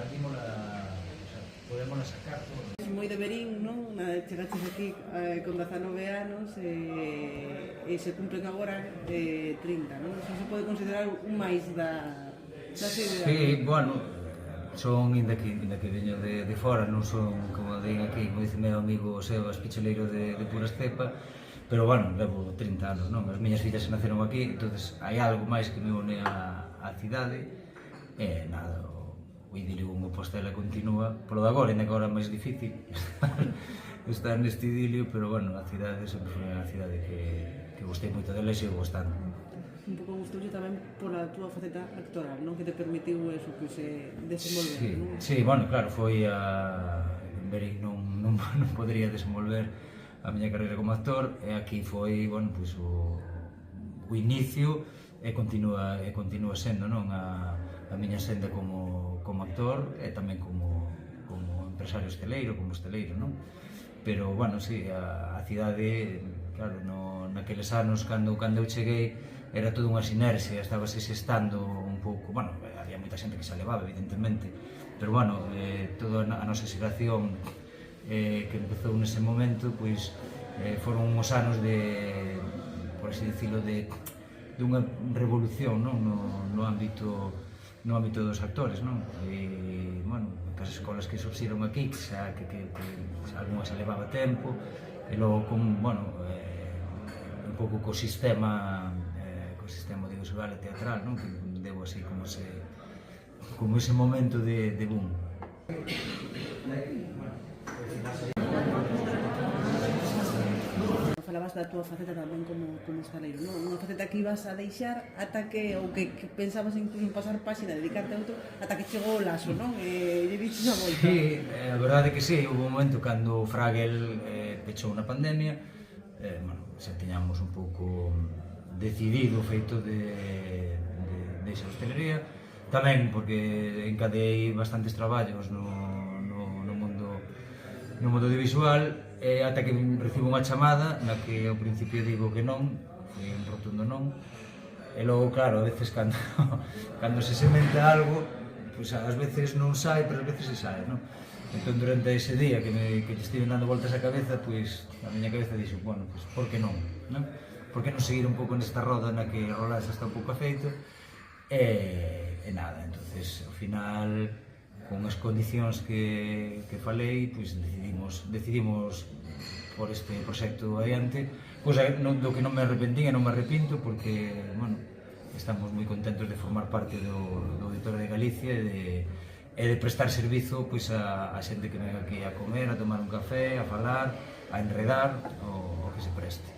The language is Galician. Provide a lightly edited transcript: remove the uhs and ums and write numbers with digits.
dímola, o sea, podémola sacar todo. Moi de verín, non? Chegaches aquí con 19 anos e se cumplen agora 30, non? Iso se pode considerar un máis da idea. Sí, bueno, son, inda que veño de fora, non son, como din aquí, como dice meu amigo Sebas, picheleiro de pura estepa, pero, bueno, levo 30 anos, non? As miñas fillas se naceron aquí, entonces hai algo máis que me une á cidade, e nada, o idilio con Compostela continúa, polo de agora, ainda que agora é máis difícil estar neste idilio, pero, bueno, a cidade sempre foi unha cidade que gostei moito dela e sigo gostando. Un pouco gustoulle tamén pola túa faceta actoral, non? Que te permitiu eso, que se desenvolver, Sí, non? sí, bueno, claro, foi en Verín non podería desenvolver a miña carreira como actor, e aquí foi, bueno, pois o inicio e continúa sendo, non? A miña senda como actor e tamén como empresario hosteleiro, non? Pero, bueno, sí, a cidade, claro, naqueles anos, cando eu cheguei, era toda unha sinerxia, estaba se xestando un pouco, bueno, había moita xente que se levaba, evidentemente, pero, bueno, toda a nosa xeración que empezou nese momento, pois, foron uns anos de, por así dicilo, dunha revolución, non? No ámbito dos actores, non? E, bueno, as escolas que surxiron aquí, que algunha se levaba tempo, e logo, bueno, un pouco co sistema audiovisual e teatral, non? Que deu así como ese momento de boom. Falabas da túa faceta tamén como hostaleiro, non? Unha faceta que ibas a deixar ata que, ou que pensabas incluso en pasar páxina, dedicarte a outro, ata que chegou o lazo, non? E lle dices a volta. Sí, a verdade é que sí, houve un momento cando o Fragel pechou na pandemia, bueno, xa tiñamos un pouco decidido o feito de esa hostelería, tamén porque encadeei bastantes traballos no mundo audiovisual, ata que recibo unha chamada na que ao principio digo que non, foi un rotundo non, e logo, claro, a veces cando se sementa algo, pois ás veces non sai, pero ás veces se sai, non? Entón, durante ese día que estive dando voltas á cabeza, pois a miña cabeza dixo, bueno, pois por que non, non? Por que non seguir un pouco nesta roda na que o rolar xa está un pouco afeito, e nada, entonces, ao final, con as condicións que falei, pois decidimos por este proxecto adiante, cousa do que non me arrepentín e non me arrepinto, porque, bueno, estamos moi contentos de formar parte do Auditorio de Galicia e de prestar servizo pois a xente que ven aquí a comer, a tomar un café, a falar, a enredar, o que se preste.